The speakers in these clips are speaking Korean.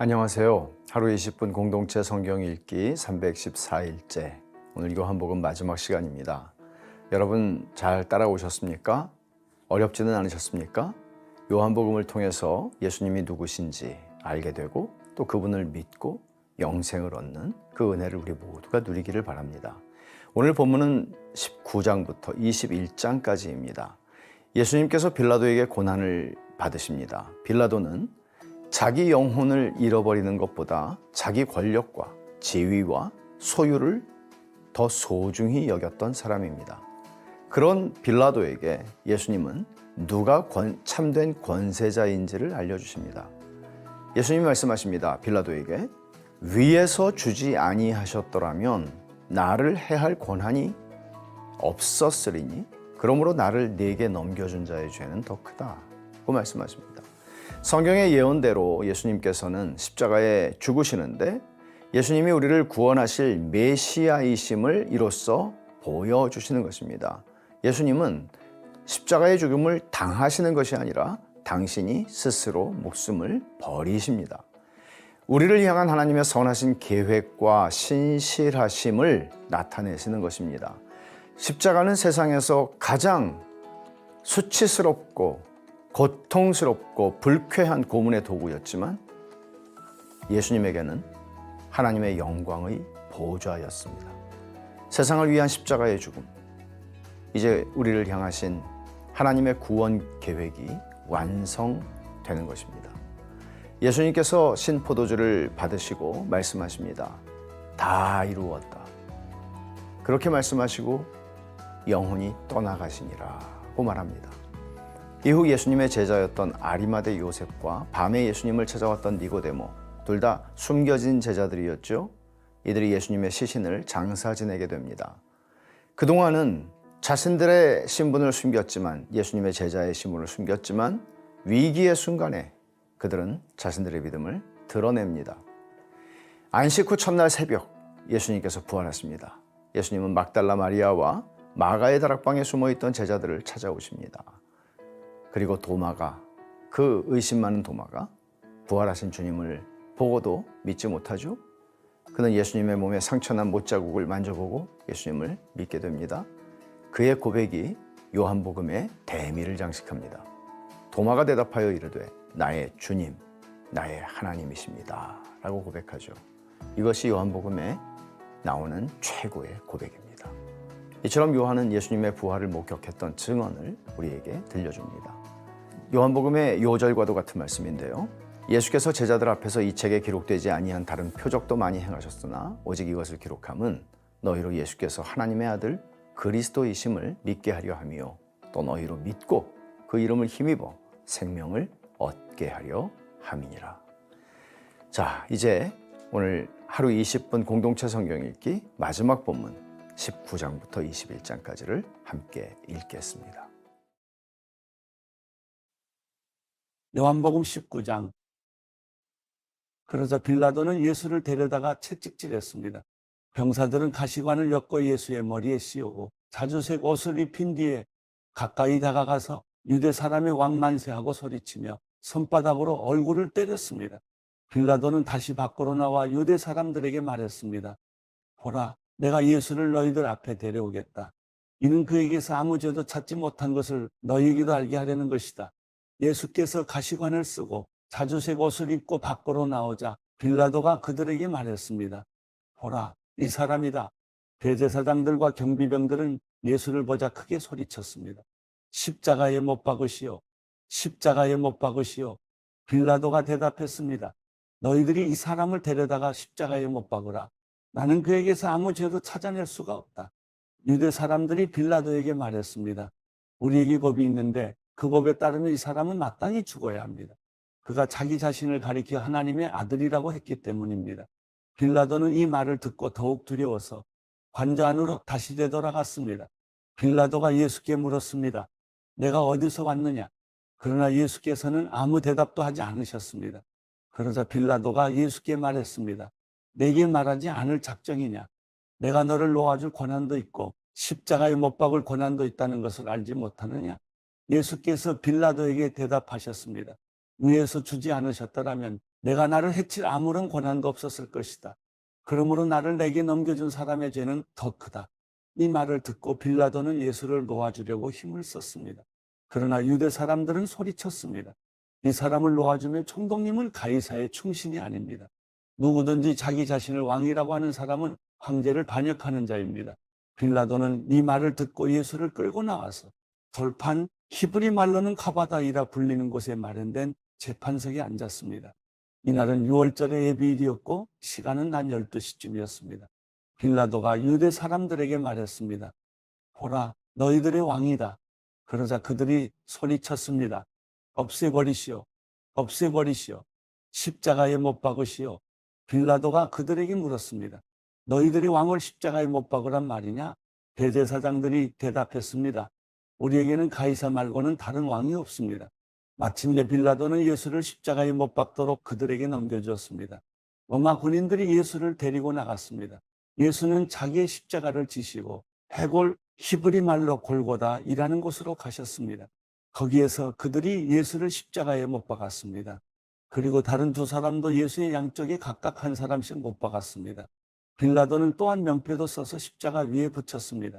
안녕하세요. 하루 20분 공동체 성경 읽기 314일째. 오늘 요한복음 마지막 시간입니다. 여러분 잘 따라오셨습니까? 어렵지는 않으셨습니까? 요한복음을 통해서 예수님이 누구신지 알게 되고 또 그분을 믿고 영생을 얻는 그 은혜를 우리 모두가 누리기를 바랍니다. 오늘 본문은 19장부터 21장까지입니다. 예수님께서 빌라도에게 고난을 받으십니다. 빌라도는 자기 영혼을 잃어버리는 것보다 자기 권력과 지위와 소유를 더 소중히 여겼던 사람입니다. 그런 빌라도에게 예수님은 누가 참된 권세자인지를 알려주십니다. 예수님이 말씀하십니다. 빌라도에게 위에서 주지 아니하셨더라면 나를 해할 권한이 없었으리니 그러므로 나를 네게 넘겨준 자의 죄는 더 크다고 말씀하십니다. 성경의 예언대로 예수님께서는 십자가에 죽으시는데 예수님이 우리를 구원하실 메시아이심을 이로써 보여주시는 것입니다. 예수님은 십자가의 죽음을 당하시는 것이 아니라 당신이 스스로 목숨을 버리십니다. 우리를 향한 하나님의 선하신 계획과 신실하심을 나타내시는 것입니다. 십자가는 세상에서 가장 수치스럽고 고통스럽고 불쾌한 고문의 도구였지만 예수님에게는 하나님의 영광의 보좌였습니다. 세상을 위한 십자가의 죽음, 이제 우리를 향하신 하나님의 구원 계획이 완성되는 것입니다. 예수님께서 신포도주를 받으시고 말씀하십니다. 다 이루었다. 그렇게 말씀하시고 영혼이 떠나가시니라고 말합니다. 이후 예수님의 제자였던 아리마대 요셉과 밤에 예수님을 찾아왔던 니고데모, 둘 다 숨겨진 제자들이었죠. 이들이 예수님의 시신을 장사 지내게 됩니다. 그동안은 자신들의 신분을 숨겼지만, 예수님의 제자의 신분을 숨겼지만 위기의 순간에 그들은 자신들의 믿음을 드러냅니다. 안식 후 첫날 새벽 예수님께서 부활하십니다. 예수님은 막달라 마리아와 마가의 다락방에 숨어있던 제자들을 찾아오십니다. 그리고 도마가, 그 의심 많은 도마가 부활하신 주님을 보고도 믿지 못하죠. 그는 예수님의 몸에 상처난 못자국을 만져보고 예수님을 믿게 됩니다. 그의 고백이 요한복음의 대미를 장식합니다. 도마가 대답하여 이르되 나의 주님, 나의 하나님이십니다 라고 고백하죠. 이것이 요한복음에 나오는 최고의 고백입니다. 이처럼 요한은 예수님의 부활을 목격했던 증언을 우리에게 들려줍니다. 요한복음의 요절과도 같은 말씀인데요. 예수께서 제자들 앞에서 이 책에 기록되지 아니한 다른 표적도 많이 행하셨으나 오직 이것을 기록함은 너희로 예수께서 하나님의 아들 그리스도이심을 믿게 하려 함이요 또 너희로 믿고 그 이름을 힘입어 생명을 얻게 하려 함이니라. 자, 이제 오늘 하루 20분 공동체 성경 읽기 마지막 본문 19장부터 21장까지를 함께 읽겠습니다. 요한복음 19장. 그러자 빌라도는 예수를 데려다가 채찍질했습니다. 병사들은 가시관을 엮어 예수의 머리에 씌우고 자주색 옷을 입힌 뒤에 가까이 다가가서 유대 사람의 왕 만세하고 소리치며 손바닥으로 얼굴을 때렸습니다. 빌라도는 다시 밖으로 나와 유대 사람들에게 말했습니다. 보라, 내가 예수를 너희들 앞에 데려오겠다. 이는 그에게서 아무 죄도 찾지 못한 것을 너희에게도 알게 하려는 것이다. 예수께서 가시관을 쓰고 자주색 옷을 입고 밖으로 나오자 빌라도가 그들에게 말했습니다. 보라, 이 사람이다. 대제사장들과 경비병들은 예수를 보자 크게 소리쳤습니다. 십자가에 못 박으시오. 십자가에 못 박으시오. 빌라도가 대답했습니다. 너희들이 이 사람을 데려다가 십자가에 못 박으라. 나는 그에게서 아무 죄도 찾아낼 수가 없다. 유대 사람들이 빌라도에게 말했습니다. 우리에게 법이 있는데 그 법에 따르면 이 사람은 마땅히 죽어야 합니다. 그가 자기 자신을 가리켜 하나님의 아들이라고 했기 때문입니다. 빌라도는 이 말을 듣고 더욱 두려워서 관저 안으로 다시 되돌아갔습니다. 빌라도가 예수께 물었습니다. 내가 어디서 왔느냐? 그러나 예수께서는 아무 대답도 하지 않으셨습니다. 그러자 빌라도가 예수께 말했습니다. 내게 말하지 않을 작정이냐? 내가 너를 놓아줄 권한도 있고 십자가에 못 박을 권한도 있다는 것을 알지 못하느냐? 예수께서 빌라도에게 대답하셨습니다. 위에서 주지 않으셨더라면 내가 나를 해칠 아무런 권한도 없었을 것이다. 그러므로 나를 내게 넘겨준 사람의 죄는 더 크다. 이 말을 듣고 빌라도는 예수를 놓아주려고 힘을 썼습니다. 그러나 유대 사람들은 소리쳤습니다. 이 사람을 놓아주면 총독님은 가이사의 충신이 아닙니다. 누구든지 자기 자신을 왕이라고 하는 사람은 황제를 반역하는 자입니다. 빌라도는 이 말을 듣고 예수를 끌고 나와서 돌판 히브리 말로는 가바다이라 불리는 곳에 마련된 재판석에 앉았습니다. 이날은 6월절의 예비일이었고 시간은 낮 12시쯤이었습니다. 빌라도가 유대 사람들에게 말했습니다. 보라, 너희들의 왕이다. 그러자 그들이 소리쳤습니다. 없애버리시오. 없애버리시오. 십자가에 못 박으시오. 빌라도가 그들에게 물었습니다. 너희들이 왕을 십자가에 못 박으란 말이냐? 대제사장들이 대답했습니다. 우리에게는 가이사 말고는 다른 왕이 없습니다. 마침내 빌라도는 예수를 십자가에 못 박도록 그들에게 넘겨주었습니다. 로마 군인들이 예수를 데리고 나갔습니다. 예수는 자기의 십자가를 지시고 해골 히브리 말로 골고다이라는 곳으로 가셨습니다. 거기에서 그들이 예수를 십자가에 못 박았습니다. 그리고 다른 두 사람도 예수의 양쪽에 각각 한 사람씩 못 박았습니다. 빌라도는 또한 명패도 써서 십자가 위에 붙였습니다.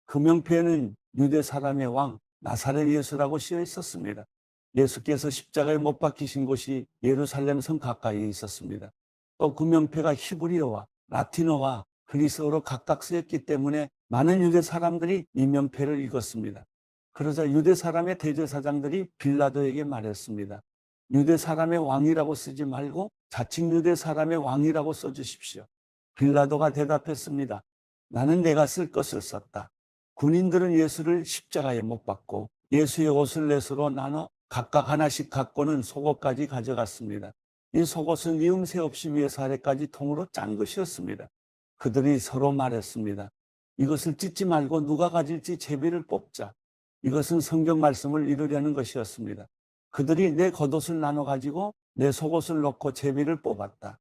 그 명패에는 유대 사람의 왕 나사렛 예수라고 쓰여 있었습니다. 예수께서 십자가에 못 박히신 곳이 예루살렘 성 가까이에 있었습니다. 또 그 명패가 히브리어와 라틴어와 그리스어로 각각 쓰였기 때문에 많은 유대 사람들이 이 명패를 읽었습니다. 그러자 유대 사람의 대제사장들이 빌라도에게 말했습니다. 유대 사람의 왕이라고 쓰지 말고 자칭 유대 사람의 왕이라고 써주십시오. 빌라도가 대답했습니다. 나는 내가 쓸 것을 썼다. 군인들은 예수를 십자가에 못 박고 예수의 옷을 넷으로 나눠 각각 하나씩 갖고는 속옷까지 가져갔습니다. 이 속옷은 이음새 없이 위에서 아래까지 통으로 짠 것이었습니다. 그들이 서로 말했습니다. 이것을 찢지 말고 누가 가질지 제비를 뽑자. 이것은 성경 말씀을 이루려는 것이었습니다. 그들이 내 겉옷을 나눠 가지고 내 속옷을 넣고 제비를 뽑았다.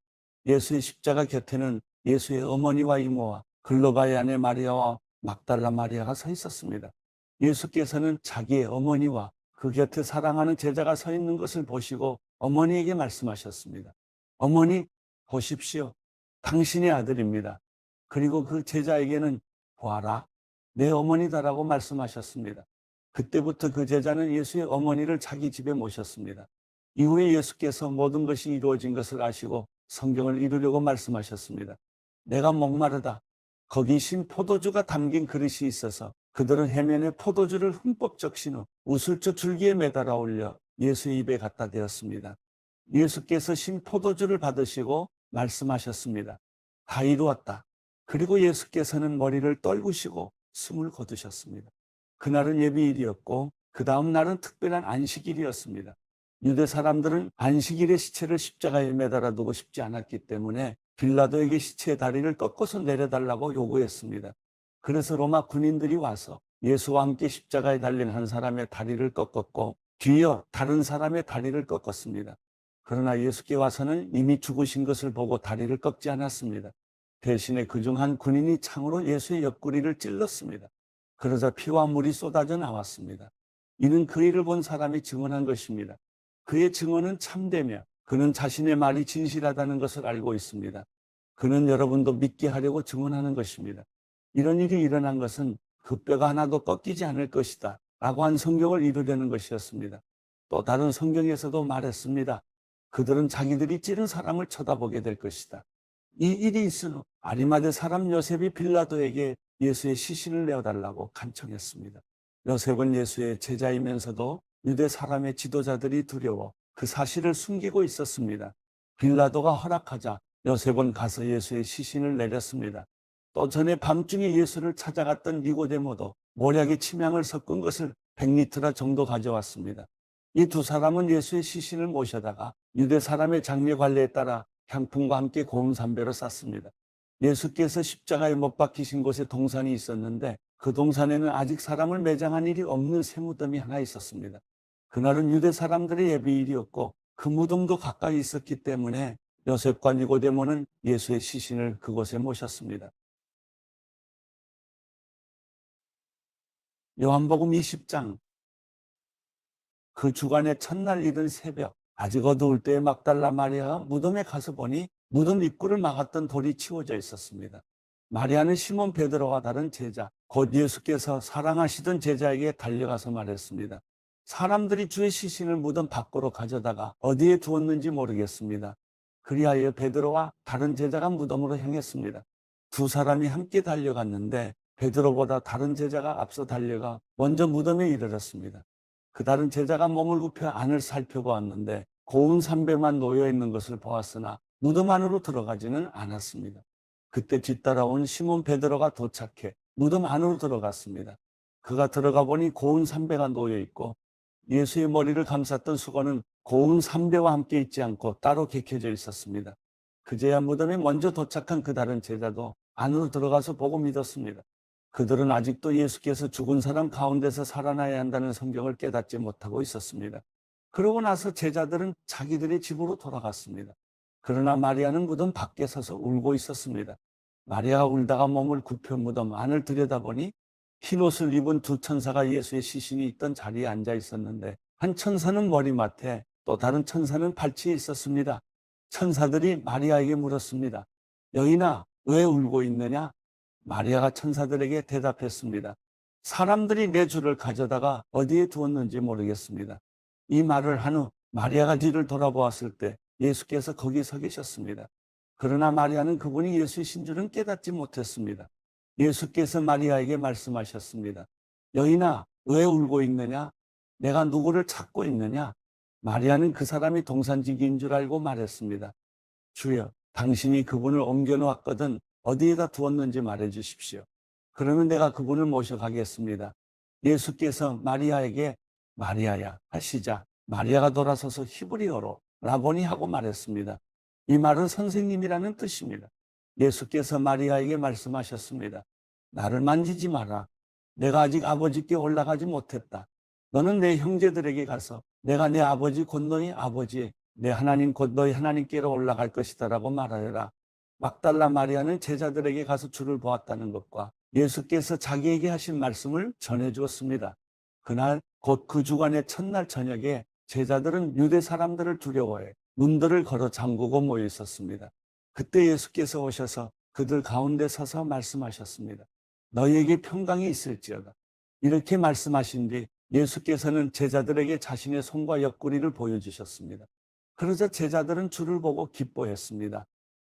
예수의 십자가 곁에는 예수의 어머니와 이모와 글로바의 아내 마리아와 막달라 마리아가 서 있었습니다. 예수께서는 자기의 어머니와 그 곁에 사랑하는 제자가 서 있는 것을 보시고 어머니에게 말씀하셨습니다. 어머니, 보십시오. 당신의 아들입니다. 그리고 그 제자에게는 보아라, 내 어머니다라고 말씀하셨습니다. 그때부터 그 제자는 예수의 어머니를 자기 집에 모셨습니다. 이후에 예수께서 모든 것이 이루어진 것을 아시고 성경을 이루려고 말씀하셨습니다. 내가 목마르다. 거기 신 포도주가 담긴 그릇이 있어서 그들은 해면에 포도주를 흠뻑 적신 후 우슬초 줄기에 매달아 올려 예수의 입에 갖다 대었습니다. 예수께서 신 포도주를 받으시고 말씀하셨습니다. 다 이루었다. 그리고 예수께서는 머리를 떨구시고 숨을 거두셨습니다. 그날은 예비일이었고 그 다음 날은 특별한 안식일이었습니다. 유대 사람들은 안식일에 시체를 십자가에 매달아 두고 싶지 않았기 때문에 빌라도에게 시체의 다리를 꺾어서 내려달라고 요구했습니다. 그래서 로마 군인들이 와서 예수와 함께 십자가에 달린 한 사람의 다리를 꺾었고 뒤이어 다른 사람의 다리를 꺾었습니다. 그러나 예수께 와서는 이미 죽으신 것을 보고 다리를 꺾지 않았습니다. 대신에 그중 한 군인이 창으로 예수의 옆구리를 찔렀습니다. 그러자 피와 물이 쏟아져 나왔습니다. 이는 그 일을 본 사람이 증언한 것입니다. 그의 증언은 참되며 그는 자신의 말이 진실하다는 것을 알고 있습니다. 그는 여러분도 믿게 하려고 증언하는 것입니다. 이런 일이 일어난 것은 그 뼈가 하나도 꺾이지 않을 것이다 라고 한 성경을 이루려는 것이었습니다. 또 다른 성경에서도 말했습니다. 그들은 자기들이 찌른 사람을 쳐다보게 될 것이다. 이 일이 있은 후 아리마대 사람 요셉이 빌라도에게 예수의 시신을 내어달라고 간청했습니다. 요셉은 예수의 제자이면서도 유대 사람의 지도자들이 두려워 그 사실을 숨기고 있었습니다. 빌라도가 허락하자 요셉은 가서 예수의 시신을 내렸습니다. 또 전에 밤중에 예수를 찾아갔던 니고데모도 모략에 침향을 섞은 것을 100리터나 정도 가져왔습니다. 이 두 사람은 예수의 시신을 모셔다가 유대 사람의 장례 관례에 따라 향품과 함께 고운 담배로 쌌습니다. 예수께서 십자가에 못 박히신 곳에 동산이 있었는데 그 동산에는 아직 사람을 매장한 일이 없는 새 무덤이 하나 있었습니다. 그날은 유대 사람들의 예비일이었고 그 무덤도 가까이 있었기 때문에 요셉과 니고데모는 예수의 시신을 그곳에 모셨습니다. 요한복음 20장 그 주간의 첫날 이른 새벽 아직 어두울 때에 막달라 마리아가 무덤에 가서 보니 무덤 입구를 막았던 돌이 치워져 있었습니다. 마리아는 시몬 베드로와 다른 제자, 곧 예수께서 사랑하시던 제자에게 달려가서 말했습니다. 사람들이 주의 시신을 무덤 밖으로 가져다가 어디에 두었는지 모르겠습니다. 그리하여 베드로와 다른 제자가 무덤으로 향했습니다. 두 사람이 함께 달려갔는데 베드로보다 다른 제자가 앞서 달려가 먼저 무덤에 이르렀습니다. 그 다른 제자가 몸을 굽혀 안을 살펴보았는데 고운 삼배만 놓여 있는 것을 보았으나 무덤 안으로 들어가지는 않았습니다. 그때 뒤따라온 시몬 베드로가 도착해 무덤 안으로 들어갔습니다. 그가 들어가 보니 고운 삼배가 놓여 있고 예수의 머리를 감쌌던 수건은 고운 삼배와 함께 있지 않고 따로 개켜져 있었습니다. 그제야 무덤에 먼저 도착한 그 다른 제자도 안으로 들어가서 보고 믿었습니다. 그들은 아직도 예수께서 죽은 사람 가운데서 살아나야 한다는 성경을 깨닫지 못하고 있었습니다. 그러고 나서 제자들은 자기들의 집으로 돌아갔습니다. 그러나 마리아는 무덤 밖에 서서 울고 있었습니다. 마리아가 울다가 몸을 굽혀 무덤 안을 들여다보니 흰옷을 입은 두 천사가 예수의 시신이 있던 자리에 앉아 있었는데 한 천사는 머리맡에 또 다른 천사는 발치에 있었습니다. 천사들이 마리아에게 물었습니다. 여인아, 왜 울고 있느냐? 마리아가 천사들에게 대답했습니다. 사람들이 내 주를 가져다가 어디에 두었는지 모르겠습니다. 이 말을 한 후 마리아가 뒤를 돌아보았을 때 예수께서 거기 서 계셨습니다. 그러나 마리아는 그분이 예수이신 줄은 깨닫지 못했습니다. 예수께서 마리아에게 말씀하셨습니다. 여인아, 왜 울고 있느냐? 내가 누구를 찾고 있느냐? 마리아는 그 사람이 동산지기인 줄 알고 말했습니다. 주여, 당신이 그분을 옮겨놓았거든 어디에다 두었는지 말해 주십시오. 그러면 내가 그분을 모셔가겠습니다. 예수께서 마리아에게 마리아야 하시자 마리아가 돌아서서 히브리어로 라보니 하고 말했습니다. 이 말은 선생님이라는 뜻입니다. 예수께서 마리아에게 말씀하셨습니다. 나를 만지지 마라. 내가 아직 아버지께 올라가지 못했다. 너는 내 형제들에게 가서 내가 내 아버지 곧 너희 아버지, 내 하나님 곧 너희 하나님께로 올라갈 것이다 라고 말하여라. 막달라 마리아는 제자들에게 가서 주를 보았다는 것과 예수께서 자기에게 하신 말씀을 전해주었습니다. 그날 곧 그 주간의 첫날 저녁에 제자들은 유대 사람들을 두려워해 문들을 걸어 잠그고 모여 있었습니다. 그때 예수께서 오셔서 그들 가운데 서서 말씀하셨습니다. 너희에게 평강이 있을지어다. 이렇게 말씀하신 뒤 예수께서는 제자들에게 자신의 손과 옆구리를 보여주셨습니다. 그러자 제자들은 주를 보고 기뻐했습니다.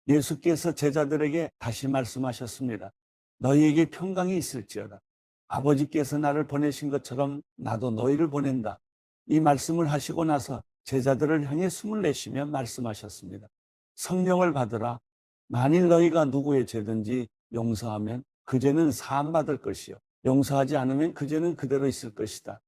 예수께서 제자들에게 다시 말씀하셨습니다. 너희에게 평강이 있을지어다. 아버지께서 나를 보내신 것처럼 나도 너희를 보낸다. 이 말씀을 하시고 나서 제자들을 향해 숨을 내쉬며 말씀하셨습니다. 성령을 받으라. 만일 너희가 누구의 죄든지 용서하면 그 죄는 사함받을 것이요 용서하지 않으면 그 죄는 그대로 있을 것이다.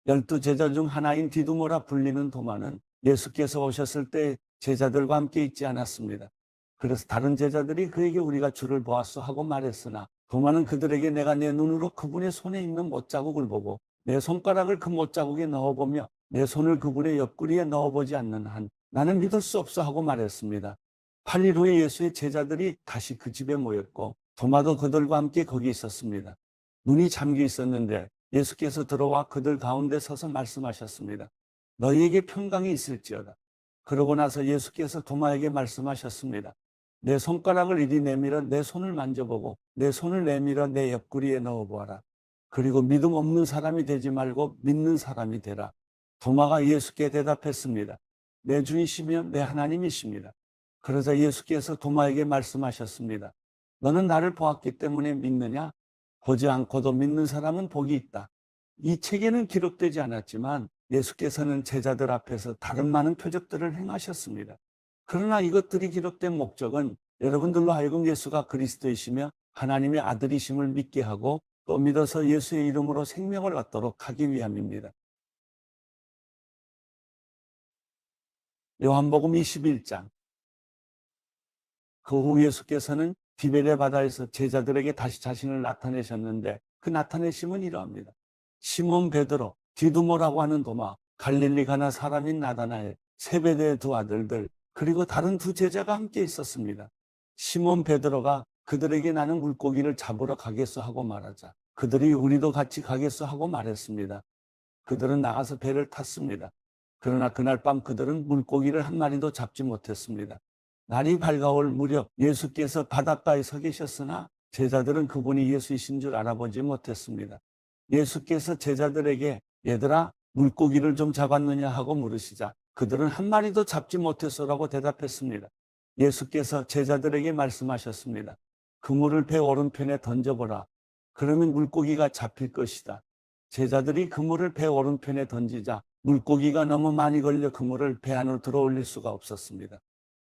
12 제자 중 하나인 디두모라 불리는 도마는 예수께서 오셨을 때 제자들과 함께 있지 않았습니다. 그래서 다른 제자들이 그에게 우리가 주를 보았소 하고 말했으나 도마는 그들에게 내가 내 눈으로 그분의 손에 있는 못자국을 보고 내 손가락을 그 못자국에 넣어보며 내 손을 그분의 옆구리에 넣어보지 않는 한 나는 믿을 수 없어 하고 말했습니다. 8일 후에 예수의 제자들이 다시 그 집에 모였고 도마도 그들과 함께 거기 있었습니다. 눈이 잠겨 있었는데 예수께서 들어와 그들 가운데 서서 말씀하셨습니다. 너희에게 평강이 있을지어다. 그러고 나서 예수께서 도마에게 말씀하셨습니다. 내 손가락을 이리 내밀어 내 손을 만져보고 내 손을 내밀어 내 옆구리에 넣어보아라. 그리고 믿음 없는 사람이 되지 말고 믿는 사람이 되라. 도마가 예수께 대답했습니다. 내 주이시며 내 하나님이십니다. 그러자 예수께서 도마에게 말씀하셨습니다. 너는 나를 보았기 때문에 믿느냐? 보지 않고도 믿는 사람은 복이 있다. 이 책에는 기록되지 않았지만 예수께서는 제자들 앞에서 다른 많은 표적들을 행하셨습니다. 그러나 이것들이 기록된 목적은 여러분들로 하여금 예수가 그리스도이시며 하나님의 아들이심을 믿게 하고 또 믿어서 예수의 이름으로 생명을 얻도록 하기 위함입니다. 요한복음 21장. 그 후 예수께서는 디베레 바다에서 제자들에게 다시 자신을 나타내셨는데 그 나타내심은 이러합니다. 시몬 베드로, 디두모라고 하는 도마, 갈릴리 가나 사람인 나다나엘, 세베대의 두 아들들, 그리고 다른 두 제자가 함께 있었습니다. 시몬 베드로가 그들에게 나는 물고기를 잡으러 가겠소 하고 말하자 그들이 우리도 같이 가겠소 하고 말했습니다. 그들은 나가서 배를 탔습니다. 그러나 그날 밤 그들은 물고기를 한 마리도 잡지 못했습니다. 날이 밝아올 무렵 예수께서 바닷가에 서 계셨으나 제자들은 그분이 예수이신 줄 알아보지 못했습니다. 예수께서 제자들에게 얘들아 물고기를 좀 잡았느냐 하고 물으시자 그들은 한 마리도 잡지 못했어라고 대답했습니다. 예수께서 제자들에게 말씀하셨습니다. 그물을 배 오른편에 던져보라. 그러면 물고기가 잡힐 것이다. 제자들이 그물을 배 오른편에 던지자 물고기가 너무 많이 걸려 그물을 배 안으로 들어올릴 수가 없었습니다.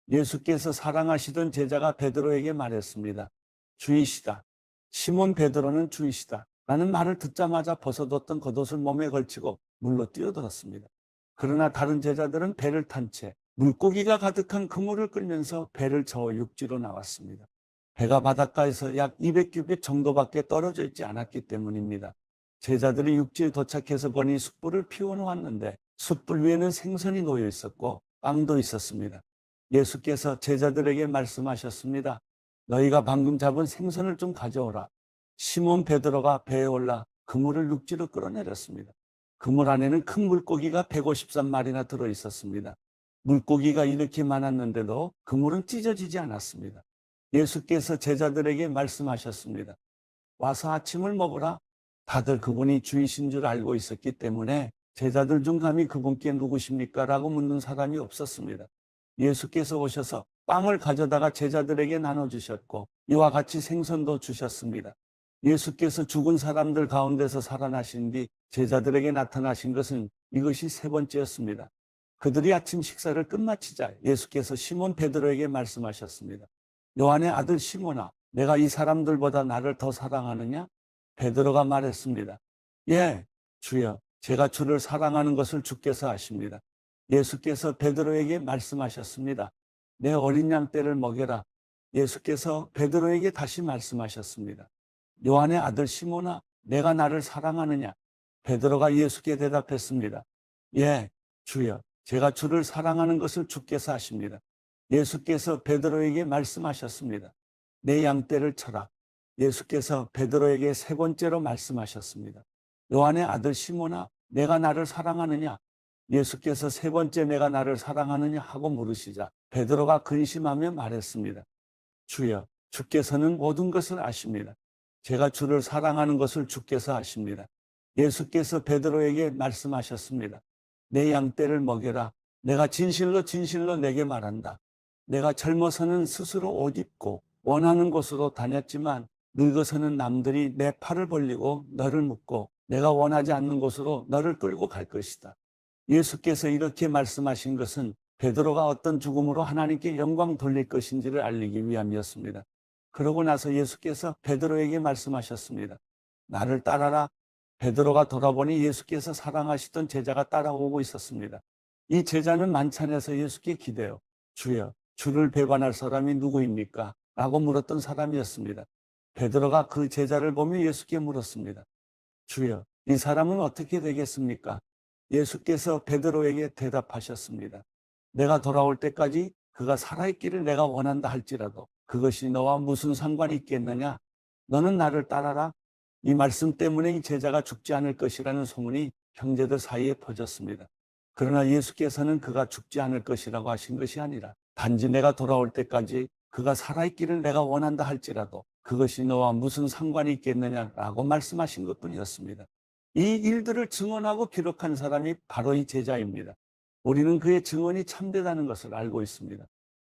예수께서 사랑하시던 제자가 베드로에게 말했습니다. 주이시다. 시몬 베드로는 주이시다. 라는 말을 듣자마자 벗어뒀던 겉옷을 몸에 걸치고 물로 뛰어들었습니다. 그러나 다른 제자들은 배를 탄 채 물고기가 가득한 그물을 끌면서 배를 저어 육지로 나왔습니다. 배가 바닷가에서 약 200규빗 정도밖에 떨어져 있지 않았기 때문입니다. 제자들이 육지에 도착해서 보니 숯불을 피워놓았는데 숯불 위에는 생선이 놓여 있었고 빵도 있었습니다. 예수께서 제자들에게 말씀하셨습니다. 너희가 방금 잡은 생선을 좀 가져오라. 시몬 베드로가 배에 올라 그물을 육지로 끌어내렸습니다. 그물 안에는 큰 물고기가 153마리나 들어 있었습니다. 물고기가 이렇게 많았는데도 그물은 찢어지지 않았습니다. 예수께서 제자들에게 말씀하셨습니다. 와서 아침을 먹으라. 다들 그분이 주이신 줄 알고 있었기 때문에 제자들 중 감히 그분께 누구십니까? 라고 묻는 사람이 없었습니다. 예수께서 오셔서 빵을 가져다가 제자들에게 나눠주셨고 이와 같이 생선도 주셨습니다. 예수께서 죽은 사람들 가운데서 살아나신 뒤 제자들에게 나타나신 것은 이것이 세 번째였습니다. 그들이 아침 식사를 끝마치자 예수께서 시몬 베드로에게 말씀하셨습니다. 요한의 아들 시몬아, 내가 이 사람들보다 나를 더 사랑하느냐? 베드로가 말했습니다. 예, 주여, 제가 주를 사랑하는 것을 주께서 아십니다. 예수께서 베드로에게 말씀하셨습니다. 내 어린 양 떼를 먹여라. 예수께서 베드로에게 다시 말씀하셨습니다. 요한의 아들 시몬아, 내가 나를 사랑하느냐? 베드로가 예수께 대답했습니다. 예, 주여, 제가 주를 사랑하는 것을 주께서 아십니다. 예수께서 베드로에게 말씀하셨습니다. 내 양떼를 쳐라. 예수께서 베드로에게 세 번째로 말씀하셨습니다. 요한의 아들 시몬아, 내가 나를 사랑하느냐? 예수께서 세 번째 내가 나를 사랑하느냐 하고 물으시자 베드로가 근심하며 말했습니다. 주여, 주께서는 모든 것을 아십니다. 제가 주를 사랑하는 것을 주께서 아십니다. 예수께서 베드로에게 말씀하셨습니다. 내 양떼를 먹여라. 내가 진실로 진실로 내게 말한다. 내가 젊어서는 스스로 옷 입고 원하는 곳으로 다녔지만 늙어서는 남들이 내 팔을 벌리고 너를 묶고 내가 원하지 않는 곳으로 너를 끌고 갈 것이다. 예수께서 이렇게 말씀하신 것은 베드로가 어떤 죽음으로 하나님께 영광 돌릴 것인지를 알리기 위함이었습니다. 그러고 나서 예수께서 베드로에게 말씀하셨습니다. 나를 따라라. 베드로가 돌아보니 예수께서 사랑하시던 제자가 따라오고 있었습니다. 이 제자는 만찬에서 예수께 기대어 주여, 주를 배반할 사람이 누구입니까? 라고 물었던 사람이었습니다. 베드로가 그 제자를 보며 예수께 물었습니다. 주여, 이 사람은 어떻게 되겠습니까? 예수께서 베드로에게 대답하셨습니다. 내가 돌아올 때까지 그가 살아있기를 내가 원한다 할지라도 그것이 너와 무슨 상관이 있겠느냐? 너는 나를 따라라. 이 말씀 때문에 이 제자가 죽지 않을 것이라는 소문이 형제들 사이에 퍼졌습니다. 그러나 예수께서는 그가 죽지 않을 것이라고 하신 것이 아니라 단지 내가 돌아올 때까지 그가 살아있기를 내가 원한다 할지라도 그것이 너와 무슨 상관이 있겠느냐라고 말씀하신 것뿐이었습니다. 이 일들을 증언하고 기록한 사람이 바로 이 제자입니다. 우리는 그의 증언이 참되다는 것을 알고 있습니다.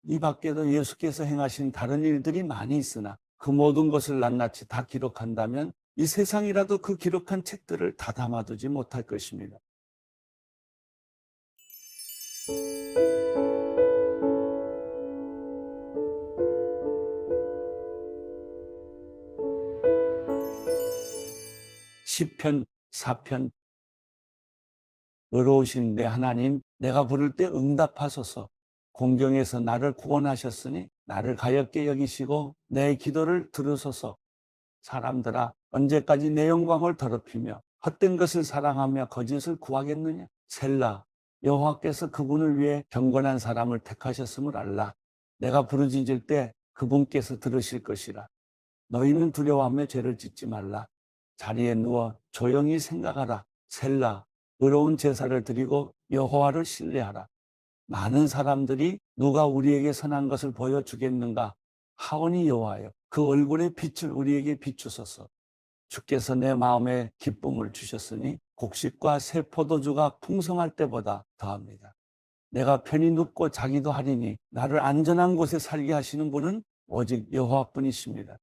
이 밖에도 예수께서 행하신 다른 일들이 많이 있으나 그 모든 것을 낱낱이 다 기록한다면 이 세상이라도 그 기록한 책들을 다 담아두지 못할 것입니다. 시편 4편. 의로우신 내 하나님, 내가 부를 때 응답하소서. 공경에서 나를 구원하셨으니 나를 가엾게 여기시고 내 기도를 들으소서. 사람들아, 언제까지 내 영광을 더럽히며 헛된 것을 사랑하며 거짓을 구하겠느냐? 셀라, 여호와께서 그분을 위해 경건한 사람을 택하셨음을 알라. 내가 부르짖을 때 그분께서 들으실 것이라. 너희는 두려워하며 죄를 짓지 말라. 자리에 누워 조용히 생각하라. 셀라, 의로운 제사를 드리고 여호와를 신뢰하라. 많은 사람들이 누가 우리에게 선한 것을 보여주겠는가 하오니 여호와여, 그 얼굴의 빛을 우리에게 비추소서. 주께서 내 마음에 기쁨을 주셨으니 곡식과 새 포도주가 풍성할 때보다 더합니다. 내가 편히 눕고 자기도 하리니 나를 안전한 곳에 살게 하시는 분은 오직 여호와뿐이십니다.